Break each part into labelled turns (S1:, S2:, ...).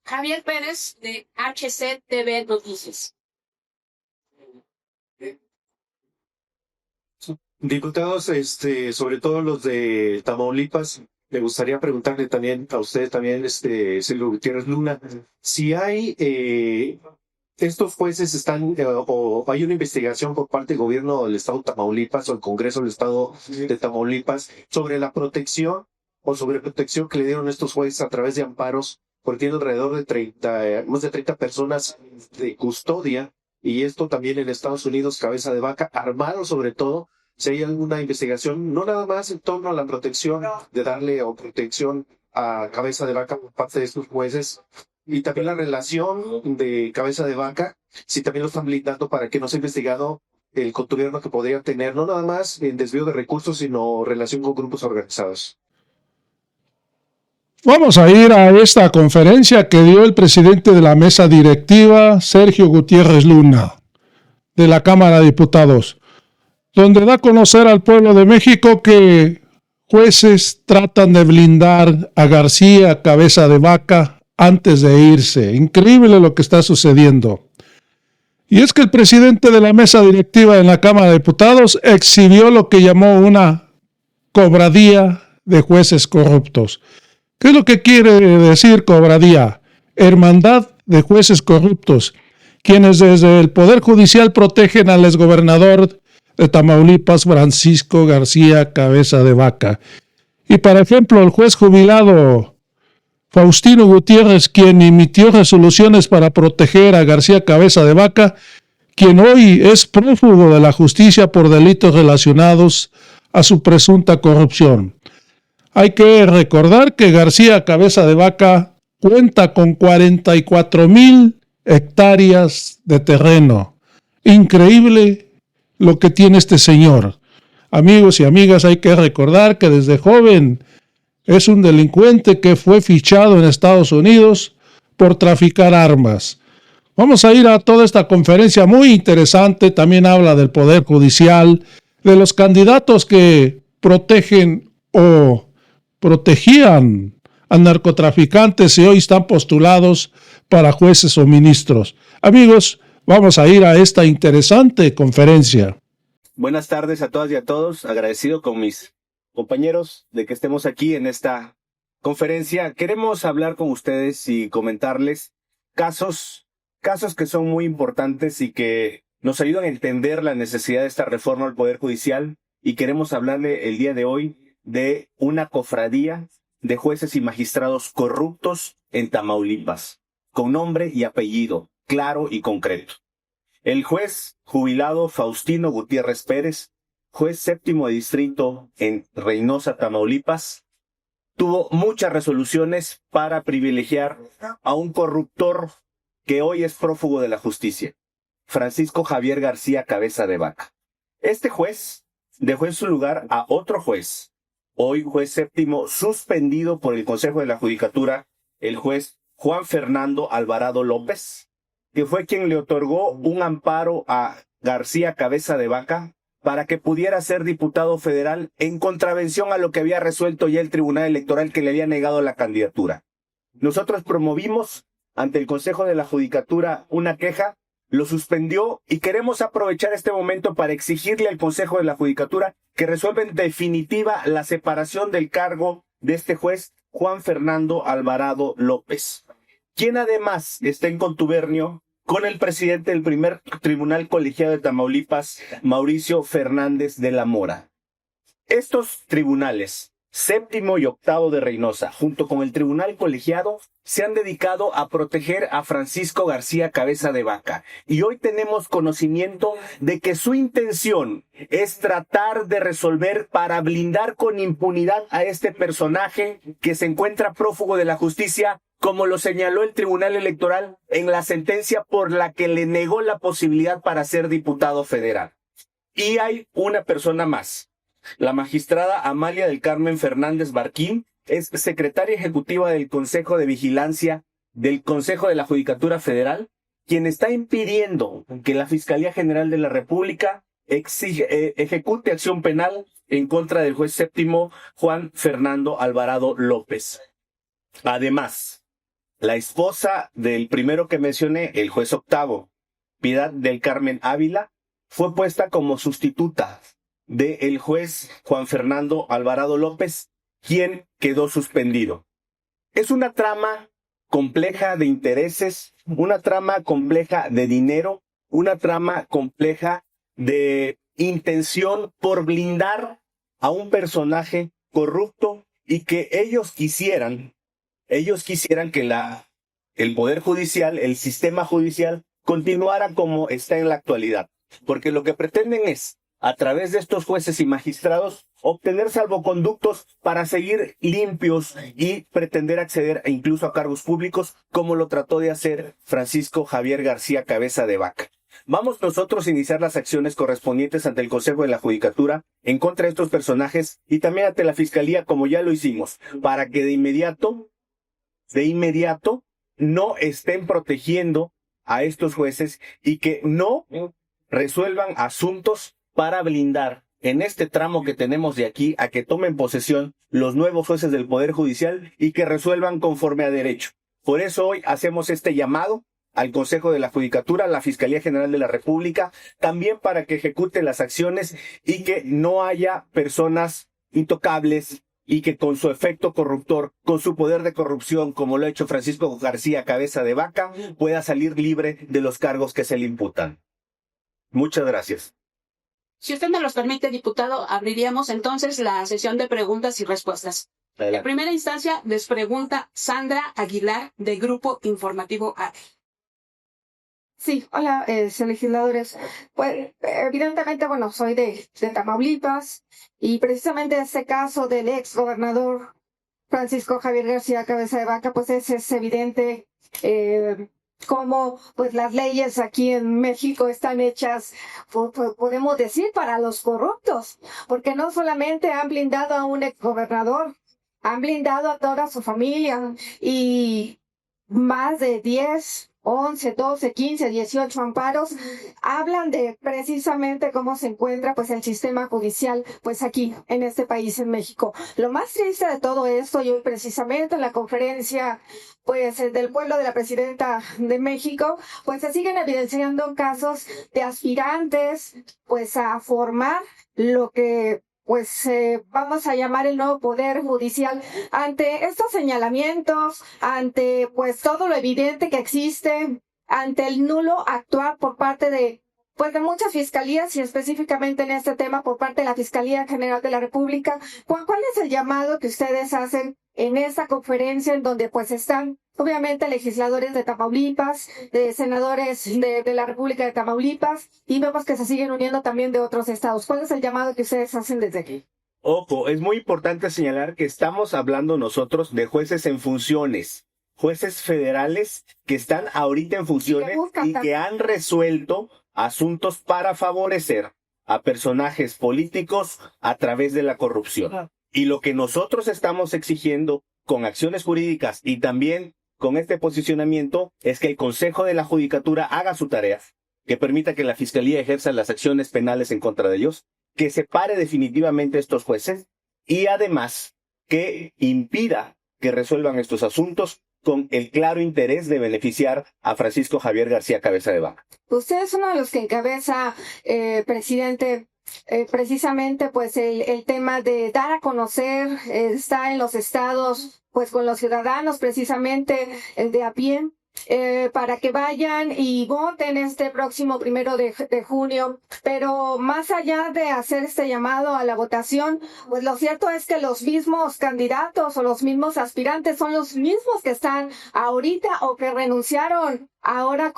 S1: Javier Pérez, de HCTV Noticias.
S2: Diputados, sobre todo los de Tamaulipas, me gustaría preguntarle también a usted también, Silvio Gutiérrez Luna, si hay estos jueces están o hay una investigación por parte del gobierno del estado de Tamaulipas o el Congreso del estado de Tamaulipas sobre la protección o sobreprotección que le dieron estos jueces a través de amparos, porque tiene alrededor de más de 30 personas de custodia, y esto también en Estados Unidos, cabeza de vaca, armado sobre todo. Si hay alguna investigación, no nada más en torno a la protección, de darle o protección a cabeza de vaca por parte de estos jueces, y también la relación de cabeza de vaca, si también lo están blindando para que no sea investigado el contubernio que podría tener, no nada más en desvío de recursos, sino relación con grupos organizados.
S3: Vamos a ir a esta conferencia que dio el presidente de la mesa directiva, Sergio Gutiérrez Luna, de la Cámara de Diputados, donde da a conocer al pueblo de México que jueces tratan de blindar a García Cabeza de Vaca antes de irse. Increíble lo que está sucediendo. Y es que el presidente de la mesa directiva en la Cámara de Diputados exhibió lo que llamó una cobradía de jueces corruptos. ¿Qué es lo que quiere decir cobradía? Hermandad de jueces corruptos, quienes desde el Poder Judicial protegen al exgobernador de Tamaulipas, Francisco García Cabeza de Vaca. Y, por ejemplo, el juez jubilado Faustino Gutiérrez, quien emitió resoluciones para proteger a García Cabeza de Vaca, quien hoy es prófugo de la justicia por delitos relacionados a su presunta corrupción. Hay que recordar que García Cabeza de Vaca cuenta con 44,000 hectáreas de terreno. Increíble lo que tiene este señor. Amigos y amigas, hay que recordar que desde joven es un delincuente que fue fichado en Estados Unidos por traficar armas. Vamos a ir a toda esta conferencia muy interesante. También habla del Poder Judicial, de los candidatos que protegen o protegían a narcotraficantes y hoy están postulados para jueces o ministros. Amigos, vamos a ir a esta interesante conferencia.
S4: Buenas tardes a todas y a todos. Agradecido con mis compañeros de que estemos aquí en esta conferencia. Queremos hablar con ustedes y comentarles casos que son muy importantes y que nos ayudan a entender la necesidad de esta reforma al Poder Judicial, y queremos hablarle el día de hoy de una cofradía de jueces y magistrados corruptos en Tamaulipas, con nombre y apellido claro y concreto. El juez jubilado Faustino Gutiérrez Pérez, juez séptimo de distrito en Reynosa, Tamaulipas, tuvo muchas resoluciones para privilegiar a un corruptor que hoy es prófugo de la justicia, Francisco Javier García Cabeza de Vaca. Este juez dejó en su lugar a otro juez, hoy juez séptimo, suspendido por el Consejo de la Judicatura, el juez Juan Fernando Alvarado López, que fue quien le otorgó un amparo a García Cabeza de Vaca para que pudiera ser diputado federal en contravención a lo que había resuelto ya el Tribunal Electoral, que le había negado la candidatura. Nosotros promovimos ante el Consejo de la Judicatura una queja, lo suspendió, y queremos aprovechar este momento para exigirle al Consejo de la Judicatura que resuelva en definitiva la separación del cargo de este juez Juan Fernando Alvarado López, quien además está en contubernio con el presidente del primer tribunal colegiado de Tamaulipas, Mauricio Fernández de la Mora. Estos tribunales, séptimo y octavo de Reynosa, junto con el tribunal colegiado, se han dedicado a proteger a Francisco García Cabeza de Vaca. Y hoy tenemos conocimiento de que su intención es tratar de resolver para blindar con impunidad a este personaje que se encuentra prófugo de la justicia, como lo señaló el Tribunal Electoral en la sentencia por la que le negó la posibilidad para ser diputado federal. Y hay una persona más. La magistrada Amalia del Carmen Fernández Barquín es secretaria ejecutiva del Consejo de Vigilancia del Consejo de la Judicatura Federal, quien está impidiendo que la Fiscalía General de la República ejecute acción penal en contra del juez séptimo Juan Fernando Alvarado López. Además, La esposa del primero que mencioné, el juez octavo, Piedad del Carmen Ávila, fue puesta como sustituta del juez Juan Fernando Alvarado López, quien quedó suspendido. Es una trama compleja de intereses, una trama compleja de dinero, una trama compleja de intención por blindar a un personaje corrupto y que ellos quisieran que el Poder Judicial, el sistema judicial, continuara como está en la actualidad. Porque lo que pretenden es, a través de estos jueces y magistrados, obtener salvoconductos para seguir limpios y pretender acceder incluso a cargos públicos, como lo trató de hacer Francisco Javier García Cabeza de Vaca. Vamos nosotros a iniciar las acciones correspondientes ante el Consejo de la Judicatura en contra de estos personajes y también ante la Fiscalía, como ya lo hicimos, para que de inmediato no estén protegiendo a estos jueces y que no resuelvan asuntos para blindar en este tramo que tenemos de aquí a que tomen posesión los nuevos jueces del Poder Judicial y que resuelvan conforme a derecho. Por eso hoy hacemos este llamado al Consejo de la Judicatura, a la Fiscalía General de la República, también para que ejecute las acciones y que no haya personas intocables y que con su efecto corruptor, con su poder de corrupción, como lo ha hecho Francisco García Cabeza de Vaca, pueda salir libre de los cargos que se le imputan. Muchas gracias.
S1: Si usted me los permite, diputado, abriríamos entonces la sesión de preguntas y respuestas. En primera instancia, les pregunta Sandra Aguilar, de Grupo Informativo AE.
S5: Sí, hola, legisladores. Pues, evidentemente, bueno, soy de Tamaulipas y precisamente este caso del ex gobernador Francisco Javier García Cabeza de Vaca, pues es evidente cómo pues las leyes aquí en México están hechas, podemos decir, para los corruptos, porque no solamente han blindado a un ex gobernador, han blindado a toda su familia y más de 10, 11, 12, 15, 18 amparos hablan de precisamente cómo se encuentra pues el sistema judicial pues aquí en este país, en México. Lo más triste de todo esto, y hoy precisamente en la conferencia pues del pueblo de la presidenta de México, pues se siguen evidenciando casos de aspirantes pues a formar lo que pues vamos a llamar el nuevo Poder Judicial. Ante estos señalamientos, ante pues todo lo evidente que existe, ante el nulo actuar por parte de muchas fiscalías y específicamente en este tema por parte de la Fiscalía General de la República, ¿cuál es el llamado que ustedes hacen en esta conferencia en donde pues están obviamente legisladores de Tamaulipas, de senadores de la República de Tamaulipas, y vemos que se siguen uniendo también de otros estados? ¿Cuál es el llamado que ustedes hacen desde aquí?
S4: Ojo, es muy importante señalar que estamos hablando nosotros de jueces en funciones, jueces federales que están ahorita en funciones y que han resuelto asuntos para favorecer a personajes políticos a través de la corrupción. Y lo que nosotros estamos exigiendo con acciones jurídicas y también con este posicionamiento es que el Consejo de la Judicatura haga su tarea, que permita que la Fiscalía ejerza las acciones penales en contra de ellos, que separe definitivamente a estos jueces y además que impida que resuelvan estos asuntos con el claro interés de beneficiar a Francisco Javier García Cabeza de Vaca.
S5: Usted es uno de los que encabeza, presidente, precisamente pues el tema de dar a conocer, está en los estados pues con los ciudadanos precisamente de a pie, para que vayan y voten este próximo 1 de junio. Pero más allá de hacer este llamado a la votación, pues lo cierto es que los mismos candidatos o los mismos aspirantes son los mismos que están ahorita o que renunciaron ahora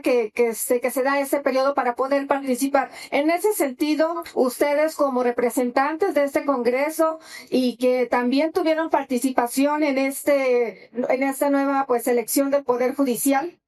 S5: que se da ese periodo para poder participar. En ese sentido, ustedes como representantes de este Congreso y que también tuvieron participación en esta nueva pues elección del Poder Judicial,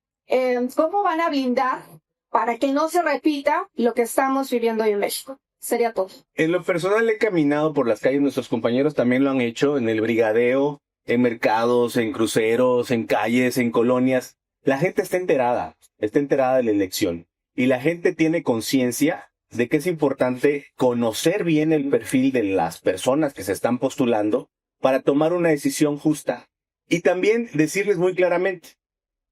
S5: ¿cómo van a blindar para que no se repita lo que estamos viviendo hoy en México? Sería todo.
S4: En lo personal he caminado por las calles, nuestros compañeros también lo han hecho, en el brigadeo, en mercados, en cruceros, en calles, en colonias. La gente está enterada de la elección y la gente tiene conciencia de que es importante conocer bien el perfil de las personas que se están postulando para tomar una decisión justa. Y también decirles muy claramente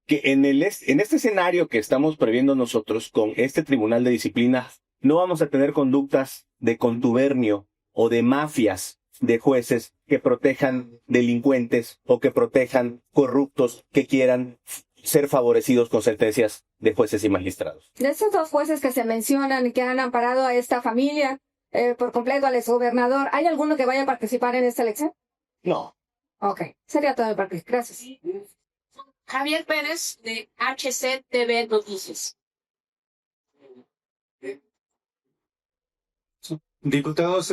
S4: que en este escenario que estamos previendo nosotros con este Tribunal de Disciplina, no vamos a tener conductas de contubernio o de mafias de jueces que protejan delincuentes o que protejan corruptos que quieran ser favorecidos con sentencias de jueces y magistrados.
S5: De esos dos jueces que se mencionan y que han amparado a esta familia por completo, al exgobernador, ¿hay alguno que vaya a participar en esta elección?
S4: No.
S5: Ok, sería todo de parte. Gracias.
S1: Javier Pérez, de HCTV Noticias.
S2: Diputados,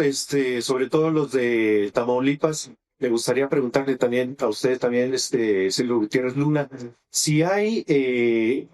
S2: sobre todo los de Tamaulipas, me gustaría preguntarle también a usted también, Silvio Gutiérrez Luna, si hay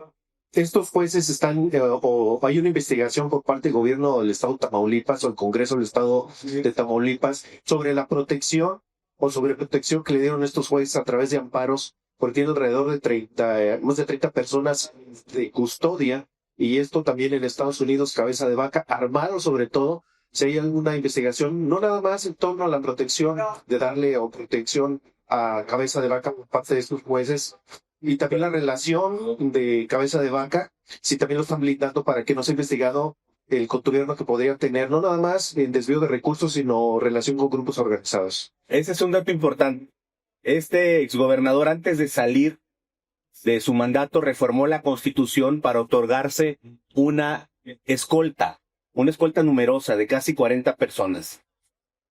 S2: estos jueces están o hay una investigación por parte del gobierno del estado de Tamaulipas o el Congreso del estado de Tamaulipas sobre la protección o sobreprotección que le dieron estos jueces a través de amparos, porque tiene alrededor de más de 30 personas de custodia, y esto también en Estados Unidos, cabeza de vaca, armado sobre todo. Si hay alguna investigación, no nada más en torno a la protección, de darle o protección a cabeza de vaca por parte de estos jueces, y también la relación de cabeza de vaca, si también lo están blindando para que no sea investigado el contubernio que podría tener, no nada más en desvío de recursos, sino relación con grupos organizados.
S4: Ese es un dato importante. Este exgobernador, antes de salir de su mandato, reformó la Constitución para otorgarse una escolta numerosa de casi 40 personas.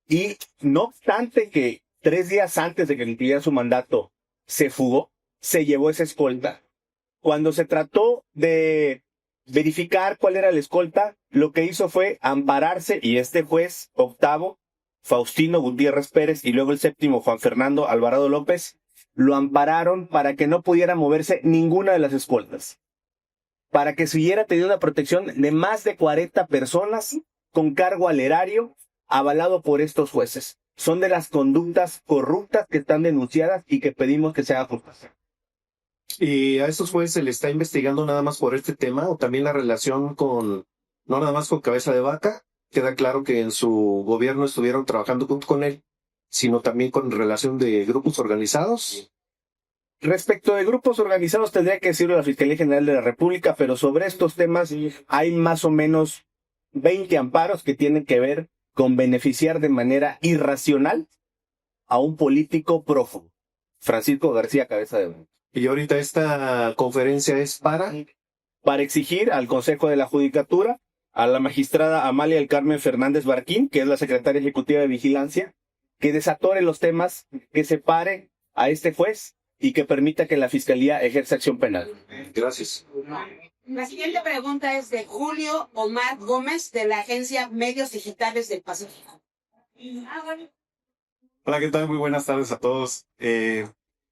S4: Y no obstante que 3 días antes de que concluyera su mandato se fugó, se llevó esa escolta. Cuando se trató de verificar cuál era la escolta, lo que hizo fue ampararse, y este juez octavo, Faustino Gutiérrez Pérez, y luego el séptimo, Juan Fernando Alvarado López, lo ampararon para que no pudiera moverse ninguna de las escoltas, para que siguiera teniendo una protección de más de 40 personas con cargo al erario, avalado por estos jueces. Son de las conductas corruptas que están denunciadas y que pedimos que se haga justicia.
S2: ¿Y a estos jueces se le está investigando nada más por este tema o también la relación con, no nada más con cabeza de vaca? Queda claro que en su gobierno estuvieron trabajando junto con él, sino también con relación de grupos organizados.
S4: Respecto de grupos organizados, tendría que decirlo la Fiscalía General de la República, pero sobre estos temas hay más o menos 20 amparos que tienen que ver con beneficiar de manera irracional a un político prófugo, Francisco García Cabeza de Vaca.
S2: Y ahorita esta conferencia es
S4: para exigir al Consejo de la Judicatura, a la magistrada Amalia del Carmen Fernández Barquín, que es la secretaria ejecutiva de Vigilancia, que desatore los temas, que separe a este juez y que permita que la Fiscalía ejerza acción penal.
S2: Gracias.
S1: La siguiente pregunta es de Julio Omar Gómez, de la agencia Medios Digitales del Pacífico.
S6: Hola, ¿qué tal? Muy buenas tardes a todos.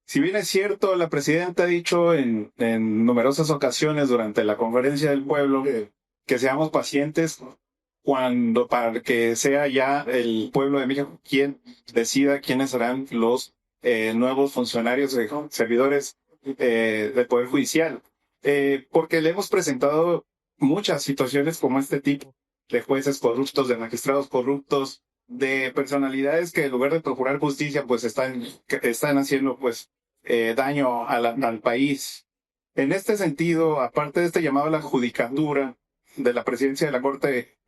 S6: Si bien es cierto, la presidenta ha dicho en numerosas ocasiones durante la conferencia del pueblo que seamos pacientes para que sea ya el pueblo de México quien decida quiénes serán los nuevos funcionarios, servidores del Poder Judicial. Porque le hemos presentado muchas situaciones como este tipo de jueces corruptos, de magistrados corruptos, de personalidades que en lugar de procurar justicia, pues están haciendo pues daño al país. En este sentido, aparte de este llamado a la judicatura de la presidencia de la Corte,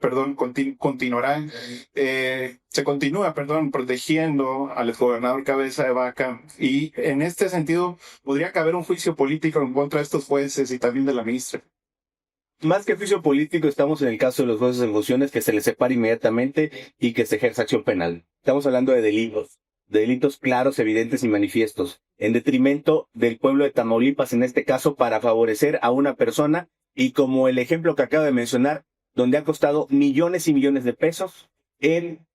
S6: se continúa protegiendo al exgobernador Cabeza de Vaca, y en este sentido podría caber un juicio político en contra de estos jueces y también de la ministra.
S4: Más que juicio político, estamos en el caso de los jueces en funciones, que se les separe inmediatamente y que se ejerza acción penal. Estamos hablando de delitos claros, evidentes y manifiestos, en detrimento del pueblo de Tamaulipas, en este caso, para favorecer a una persona, y como el ejemplo que acabo de mencionar, donde ha costado millones y millones de pesos en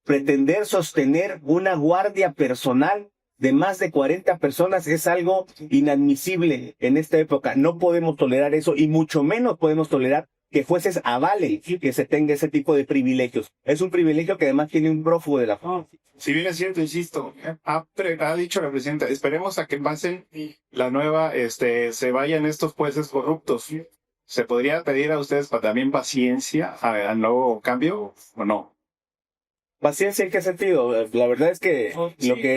S4: pretender sostener una guardia personal de más de 40 personas, es algo inadmisible en esta época. No podemos tolerar eso, y mucho menos podemos tolerar que jueces avalen que se tenga ese tipo de privilegios. Es un privilegio que además tiene un prófugo de la fama.
S6: Si bien es cierto, insisto, ha dicho la presidenta, esperemos a que pasen la nueva, se vayan estos jueces corruptos. ¿Se podría pedir a ustedes también paciencia al nuevo cambio o no?
S4: ¿Paciencia en qué sentido? La verdad es que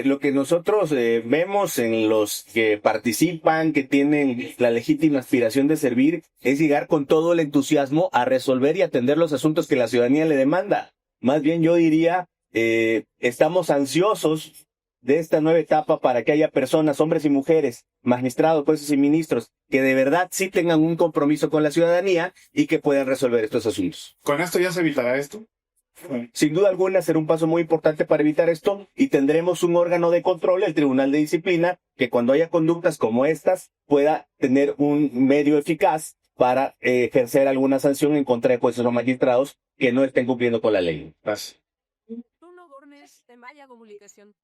S4: lo que nosotros vemos en los que participan, que tienen la legítima aspiración de servir, es llegar con todo el entusiasmo a resolver y atender los asuntos que la ciudadanía le demanda. Más bien yo diría, estamos ansiosos de esta nueva etapa para que haya personas, hombres y mujeres, magistrados, jueces y ministros, que de verdad sí tengan un compromiso con la ciudadanía y que puedan resolver estos asuntos.
S6: ¿Con esto ya se evitará esto?
S4: Sin duda alguna será un paso muy importante para evitar esto y tendremos un órgano de control, el Tribunal de Disciplina, que cuando haya conductas como estas pueda tener un medio eficaz para ejercer alguna sanción en contra de jueces o magistrados que no estén cumpliendo con la ley.
S6: Gracias.
S7: Bruno Bornes, de Maya Comunicación.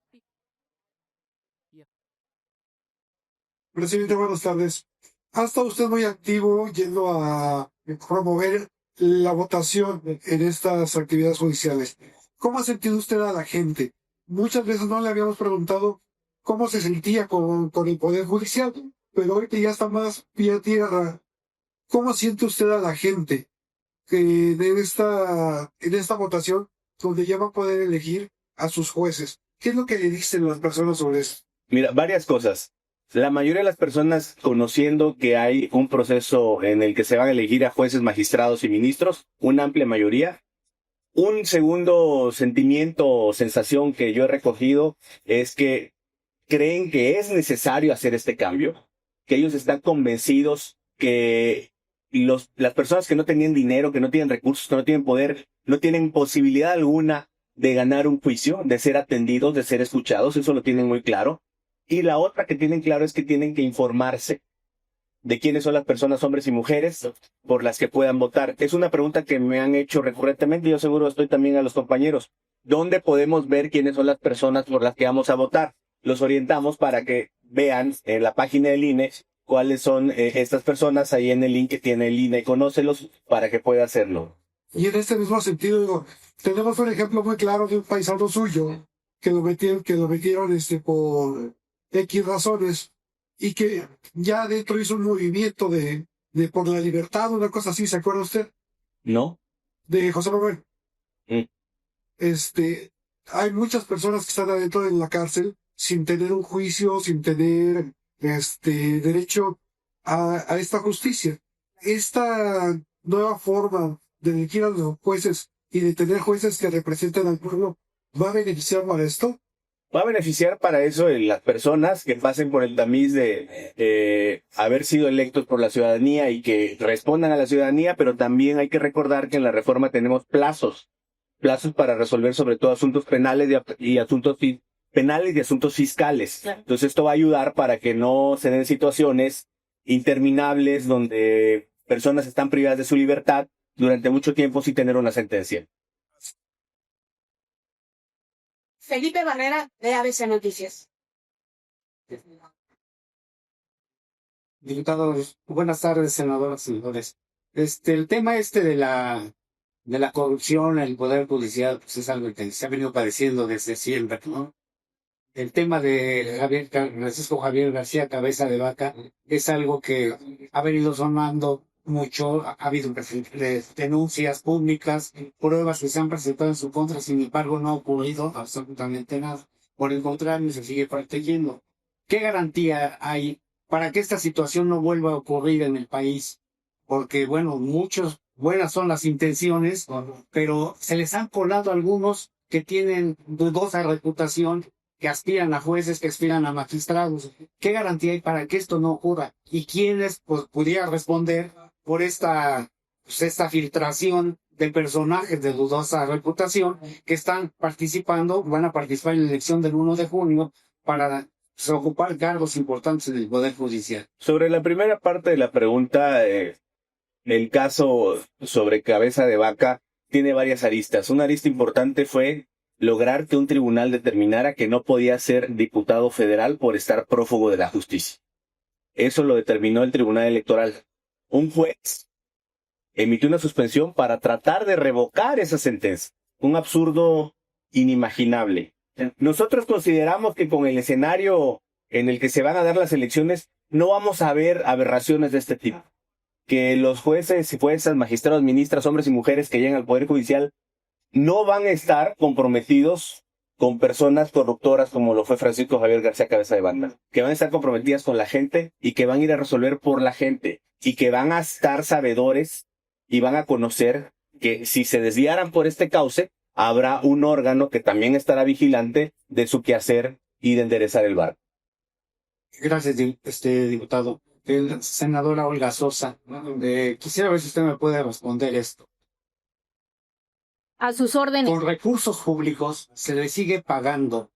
S8: Presidente, buenas tardes. Ha estado usted muy activo yendo a promover la votación en estas actividades judiciales. ¿Cómo ha sentido usted a la gente? Muchas veces no le habíamos preguntado cómo se sentía con el Poder Judicial, pero ahorita ya está más pie a tierra. ¿Cómo siente usted a la gente en esta votación donde ya va a poder elegir a sus jueces? ¿Qué es lo que le dicen las personas sobre eso?
S4: Mira, varias cosas. La mayoría de las personas, conociendo que hay un proceso en el que se van a elegir a jueces, magistrados y ministros, una amplia mayoría. Un segundo sentimiento o sensación que yo he recogido es que creen que es necesario hacer este cambio, que ellos están convencidos que las personas que no tenían dinero, que no tienen recursos, que no tienen poder, no tienen posibilidad alguna de ganar un juicio, de ser atendidos, de ser escuchados, eso lo tienen muy claro. Y la otra que tienen claro es que tienen que informarse de quiénes son las personas, hombres y mujeres, por las que puedan votar. Es una pregunta que me han hecho recurrentemente, yo seguro estoy también a los compañeros. ¿Dónde podemos ver quiénes son las personas por las que vamos a votar? Los orientamos para que vean en la página del INE cuáles son estas personas, ahí en el link que tiene el INE, conócelos para que pueda hacerlo.
S8: Y en este mismo sentido, digo, tenemos un ejemplo muy claro de un paisano suyo que lo metieron por X razones, y que ya dentro hizo un movimiento de por la libertad, una cosa así, ¿se acuerda usted?
S4: ¿No?
S8: De José Manuel.
S4: Mm.
S8: Hay muchas personas que están adentro de la cárcel sin tener un juicio, sin tener derecho a esta justicia. Esta nueva forma de elegir a los jueces y de tener jueces que representen al pueblo, ¿va a beneficiar para esto?
S4: Va a beneficiar para eso las personas que pasen por el tamiz de haber sido electos por la ciudadanía y que respondan a la ciudadanía, pero también hay que recordar que en la reforma tenemos plazos para resolver sobre todo asuntos penales y asuntos penales y asuntos fiscales. Claro. Entonces esto va a ayudar para que no se den situaciones interminables donde personas están privadas de su libertad durante mucho tiempo sin tener una sentencia.
S1: Felipe Barrera, de ABC Noticias.
S9: Diputados, buenas tardes, senadoras y senadores. El tema de la corrupción en el Poder Judicial, pues es algo que se ha venido padeciendo desde siempre, ¿no? El tema de Francisco Javier García Cabeza de Vaca es algo que ha venido sonando mucho, ha habido denuncias públicas, pruebas que se han presentado en su contra, sin embargo no ha ocurrido absolutamente nada. Por el contrario, se sigue protegiendo. ¿Qué garantía hay para que esta situación no vuelva a ocurrir en el país? Porque, bueno, buenas son las intenciones, pero se les han colado algunos que tienen dudosa reputación, que aspiran a jueces, que aspiran a magistrados. ¿Qué garantía hay para que esto no ocurra? ¿Y quiénes pudieran responder por esta filtración de personajes de dudosa reputación que están van a participar en la elección del 1 de junio para ocupar cargos importantes en el Poder Judicial?
S4: Sobre la primera parte de la pregunta, el caso sobre Cabeza de Vaca tiene varias aristas. Una arista importante fue lograr que un tribunal determinara que no podía ser diputado federal por estar prófugo de la justicia. Eso lo determinó el Tribunal Electoral. Un juez emitió una suspensión para tratar de revocar esa sentencia. Un absurdo inimaginable. Nosotros consideramos que con el escenario en el que se van a dar las elecciones no vamos a ver aberraciones de este tipo. Que los jueces y juezas, magistrados, ministras, hombres y mujeres que llegan al Poder Judicial no van a estar comprometidos con personas corruptoras como lo fue Francisco Javier García Cabeza de Vaca, que van a estar comprometidas con la gente y que van a ir a resolver por la gente y que van a estar sabedores y van a conocer que si se desviaran por este cauce, habrá un órgano que también estará vigilante de su quehacer y de enderezar el barco.
S9: Gracias, diputado. Senadora Olga Sosa, quisiera ver si usted me puede responder esto.
S10: A sus órdenes.
S9: Con recursos públicos se le sigue pagando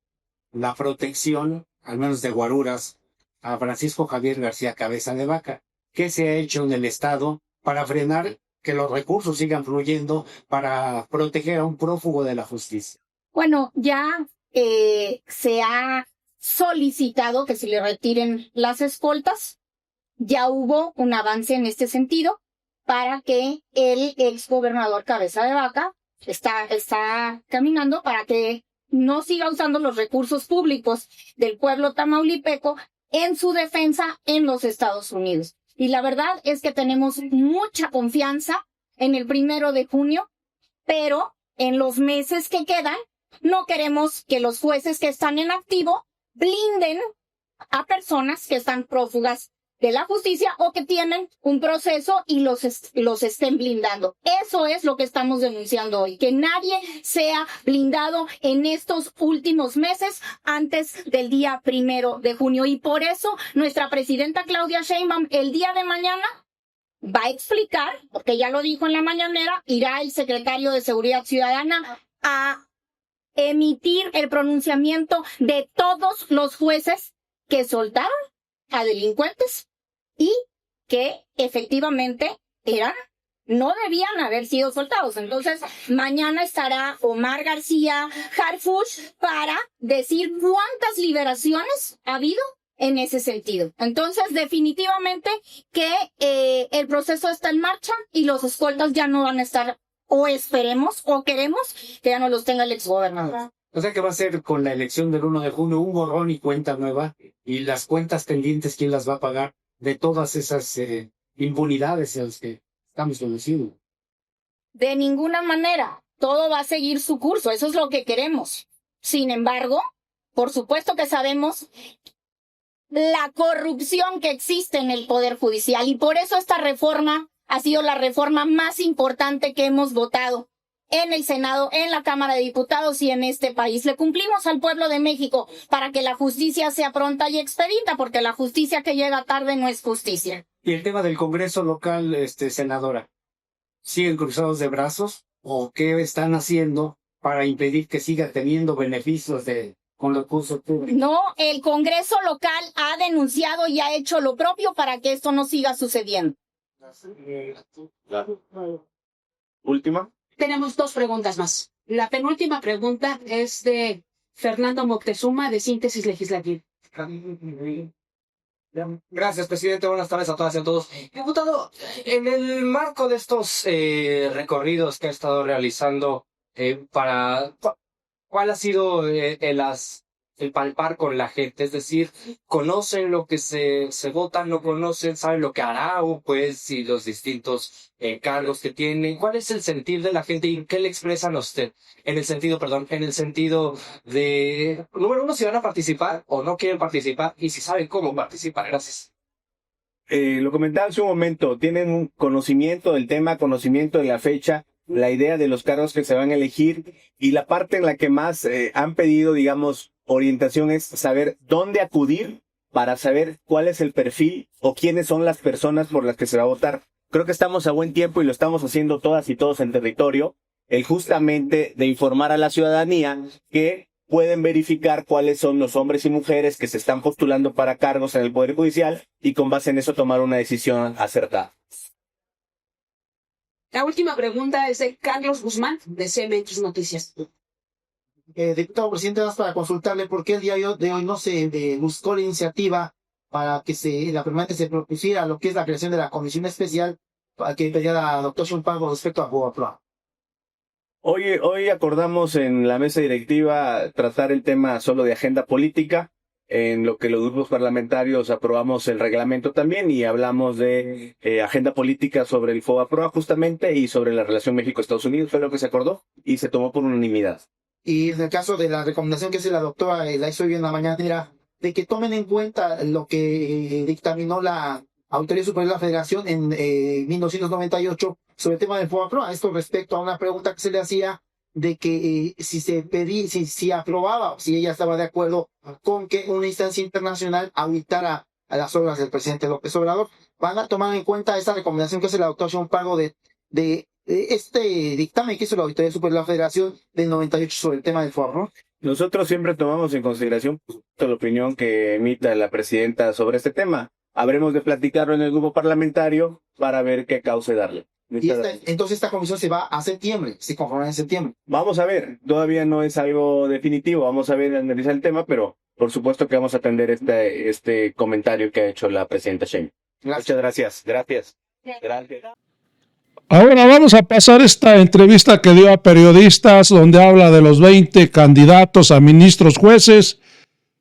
S9: la protección, al menos de guaruras, a Francisco Javier García Cabeza de Vaca. ¿Qué se ha hecho en el Estado para frenar que los recursos sigan fluyendo para proteger a un prófugo de la justicia?
S10: Bueno, ya se ha solicitado que se le retiren las escoltas. Ya hubo un avance en este sentido para que el exgobernador Cabeza de Vaca está caminando para que no siga usando los recursos públicos del pueblo tamaulipeco en su defensa en los Estados Unidos. Y la verdad es que tenemos mucha confianza en el 1 de junio, pero en los meses que quedan, no queremos que los jueces que están en activo blinden a personas que están prófugas de la justicia o que tienen un proceso y los estén blindando. Eso es lo que estamos denunciando hoy, que nadie sea blindado en estos últimos meses antes del día 1 de junio. Y por eso nuestra presidenta Claudia Sheinbaum el día de mañana va a explicar, porque ya lo dijo en la mañanera, irá el secretario de Seguridad Ciudadana a emitir el pronunciamiento de todos los jueces que soltaron a delincuentes y que efectivamente no debían haber sido soltados. Entonces, mañana estará Omar García Harfuch para decir cuántas liberaciones ha habido en ese sentido. Entonces, definitivamente que el proceso está en marcha y los escoltas ya no van a estar, o esperemos, o queremos que ya no los tenga el exgobernador.
S9: O sea que va a ser con la elección del 1 de junio un borrón y cuenta nueva, y las cuentas pendientes, ¿quién las va a pagar de todas esas impunidades en las que estamos conociendo?
S10: De ninguna manera, todo va a seguir su curso, eso es lo que queremos. Sin embargo, por supuesto que sabemos la corrupción que existe en el Poder Judicial, y por eso esta reforma ha sido la reforma más importante que hemos votado en el Senado, en la Cámara de Diputados y en este país. Le cumplimos al pueblo de México para que la justicia sea pronta y expedita, porque la justicia que llega tarde no es justicia.
S9: Y el tema del Congreso local, senadora, ¿siguen cruzados de brazos o qué están haciendo para impedir que siga teniendo beneficios con los recursos públicos?
S10: No, el Congreso local ha denunciado y ha hecho lo propio para que esto no siga sucediendo.
S4: Última.
S1: Tenemos 2 preguntas más. La penúltima pregunta es de Fernando Moctezuma, de Síntesis Legislativa.
S11: Gracias, presidente. Buenas tardes a todas y a todos. Diputado, en el marco de estos recorridos que ha estado realizando, ¿cuál ha sido el palpar con la gente? Es decir, ¿conocen lo que se vota? ¿No conocen? ¿Saben lo que hará? O pues, y los distintos cargos que tienen. ¿Cuál es el sentir de la gente y qué le expresan a usted? En el sentido de, número 1, si van a participar o no quieren participar y si saben cómo participar. Gracias.
S4: Lo comentaba hace un momento, tienen un conocimiento del tema, conocimiento de la fecha, la idea de los cargos que se van a elegir, y la parte en la que más han pedido, digamos, orientación es saber dónde acudir para saber cuál es el perfil o quiénes son las personas por las que se va a votar. Creo que estamos a buen tiempo y lo estamos haciendo todas y todos en territorio, justamente de informar a la ciudadanía que pueden verificar cuáles son los hombres y mujeres que se están postulando para cargos en el Poder Judicial y con base en eso tomar una decisión acertada.
S1: La última pregunta es de Carlos Guzmán, de CMX Noticias.
S12: Diputado presidente, más para consultarle por qué el día de hoy no se buscó la iniciativa para que la permanente se propusiera lo que es la creación de la comisión especial para que pedía la doctora Shumpago respecto a Boaploa.
S4: Hoy acordamos en la mesa directiva tratar el tema solo de agenda política. en lo que los grupos parlamentarios aprobamos el reglamento también y hablamos de agenda política sobre el FOBAPROA justamente y sobre la relación México-Estados Unidos, fue lo que se acordó y se tomó por unanimidad.
S12: Y en el caso de la recomendación que se la adoptó, la hizo hoy en la mañanera, de que tomen en cuenta lo que dictaminó la Auditoría Superior de la Federación en 1998 sobre el tema del FOBAPROA. Esto respecto a una pregunta que se le hacía de que si aprobaba o si ella estaba de acuerdo con que una instancia internacional auditara a las obras del presidente López Obrador. Van a tomar en cuenta esta recomendación que se le adoptó hacia un pago de este dictamen que hizo la Auditoría Superior de la Federación del 98 sobre el tema del FOBAPROA.
S4: Nosotros siempre tomamos en consideración la opinión que emita la presidenta sobre este tema. Habremos de platicarlo en el grupo parlamentario para ver qué cauce darle.
S12: Entonces esta comisión se va a septiembre, se conformará en septiembre.
S4: Vamos a ver, todavía no es algo definitivo, vamos a ver, analizar el tema, pero por supuesto que vamos a atender este comentario que ha hecho la presidenta Sheinbaum. Muchas gracias. Gracias.
S3: Ahora vamos a pasar esta entrevista que dio a periodistas donde habla de los 20 candidatos a ministros jueces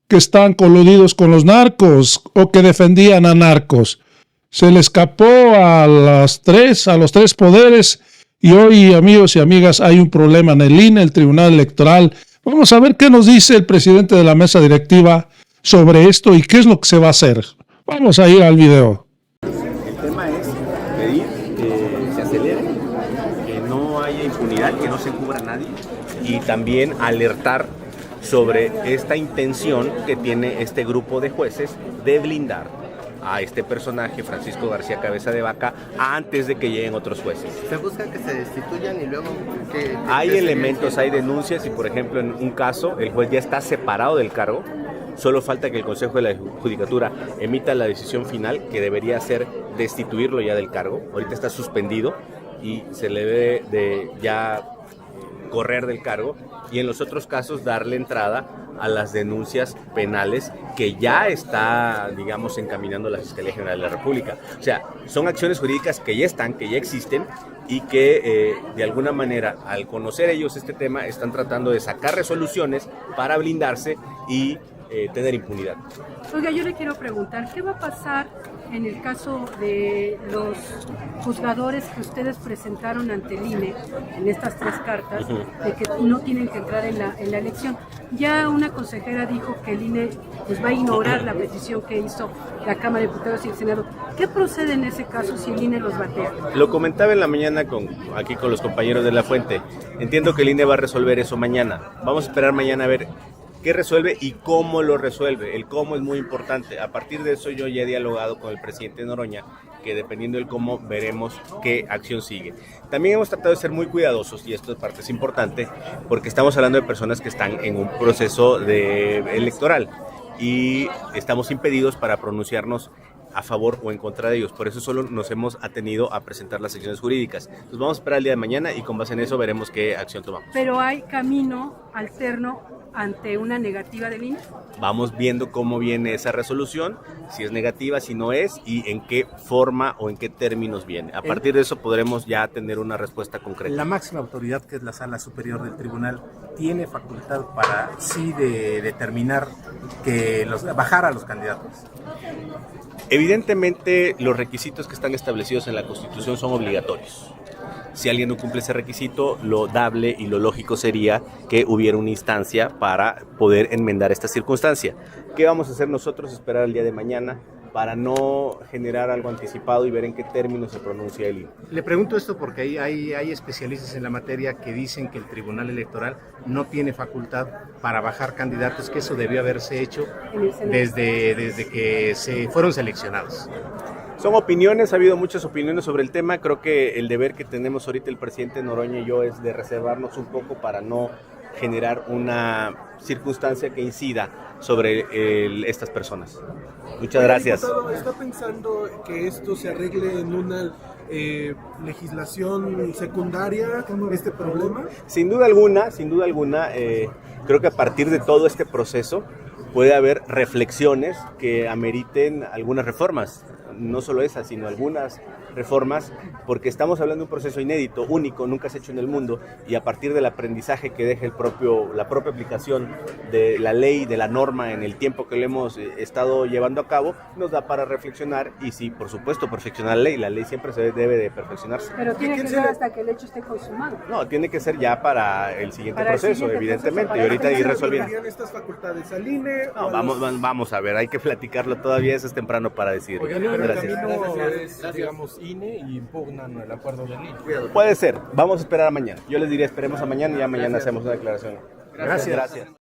S3: que están coludidos con los narcos o que defendían a narcos. Se le escapó a los tres poderes y hoy, amigos y amigas, hay un problema en el INE, el Tribunal Electoral. Vamos a ver qué nos dice el presidente de la mesa directiva sobre esto y qué es lo que se va a hacer. Vamos a ir al video.
S4: El tema es pedir que se acelere, que no haya impunidad, que no se encubra a nadie y también alertar sobre esta intención que tiene este grupo de jueces de blindar a este personaje, Francisco García Cabeza de Vaca, antes de que lleguen otros jueces.
S13: Se busca que se destituyan y luego que
S4: hay elementos, hay denuncias y, por ejemplo, en un caso, el juez ya está separado del cargo, solo falta que el Consejo de la Judicatura emita la decisión final, que debería ser destituirlo ya del cargo. Ahorita está suspendido y se le debe de ya correr del cargo, y en los otros casos darle entrada a las denuncias penales que ya está, digamos, encaminando la Fiscalía General de la República. O sea, son acciones jurídicas que ya están, que ya existen y que de alguna manera, al conocer ellos este tema, están tratando de sacar resoluciones para blindarse y tener impunidad.
S14: Oiga, yo le quiero preguntar, ¿qué va a pasar en el caso de los juzgadores que ustedes presentaron ante el INE en estas 3 cartas, de que no tienen que entrar en la elección? Ya una consejera dijo que el INE pues va a ignorar la petición que hizo la Cámara de Diputados y el Senado. ¿Qué procede en ese caso si el INE los batea?
S4: Lo comentaba en la mañana aquí con los compañeros de La Fuente. Entiendo que el INE va a resolver eso mañana. Vamos a esperar mañana a ver qué resuelve y cómo lo resuelve. El cómo es muy importante. A partir de eso yo ya he dialogado con el presidente Noroña, que dependiendo del cómo veremos qué acción sigue. También hemos tratado de ser muy cuidadosos, y esto es parte importante, porque estamos hablando de personas que están en un proceso electoral y estamos impedidos para pronunciarnos a favor o en contra de ellos. Por eso solo nos hemos atenido a presentar las secciones jurídicas. Entonces vamos a esperar el día de mañana y con base en eso veremos qué acción tomamos.
S14: Pero hay camino alterno ante una negativa del INE.
S4: Vamos viendo cómo viene esa resolución, si es negativa, si no es, y en qué forma o en qué términos viene. A partir de eso podremos ya tener una respuesta concreta.
S15: La máxima autoridad, que es la Sala Superior del Tribunal, tiene facultad para sí de determinar que bajar a los candidatos.
S4: Evidentemente, los requisitos que están establecidos en la Constitución son obligatorios. Si alguien no cumple ese requisito, lo dable y lo lógico sería que hubiera una instancia para poder enmendar esta circunstancia. ¿Qué vamos a hacer nosotros? Esperar el día de mañana para no generar algo anticipado y ver en qué términos se pronuncia el INE.
S15: Le pregunto esto porque hay especialistas en la materia que dicen que el Tribunal Electoral no tiene facultad para bajar candidatos, que eso debió haberse hecho desde que se fueron seleccionados.
S4: Son opiniones, ha habido muchas opiniones sobre el tema. Creo que el deber que tenemos ahorita el presidente Noroña y yo es de reservarnos un poco para no generar una circunstancia que incida sobre estas personas. Muchas gracias.
S16: Diputado, ¿está pensando que esto se arregle en una legislación secundaria, este problema?
S4: Sin duda alguna, creo que a partir de todo este proceso, puede haber reflexiones que ameriten algunas reformas, no solo esas, sino algunas reformas, porque estamos hablando de un proceso inédito, único, nunca se ha hecho en el mundo, y a partir del aprendizaje que deja la propia aplicación de la ley, de la norma en el tiempo que le hemos estado llevando a cabo, nos da para reflexionar y sí, por supuesto, perfeccionar la ley siempre se debe de perfeccionarse.
S14: Pero tiene que ser hasta que el hecho esté consumado.
S4: No, tiene que ser ya para el siguiente proceso, evidentemente, y ahorita ir resolviendo.
S16: ¿Estas facultades al INE?
S4: No, vamos a ver, hay que platicarlo todavía, eso es temprano para decir.
S16: Gracias. Digamos, INE y impugnan el acuerdo del INE.
S4: Puede ser, vamos a esperar a mañana. Yo les diría esperemos a mañana y ya mañana hacemos una declaración.
S16: Gracias.
S4: Gracias.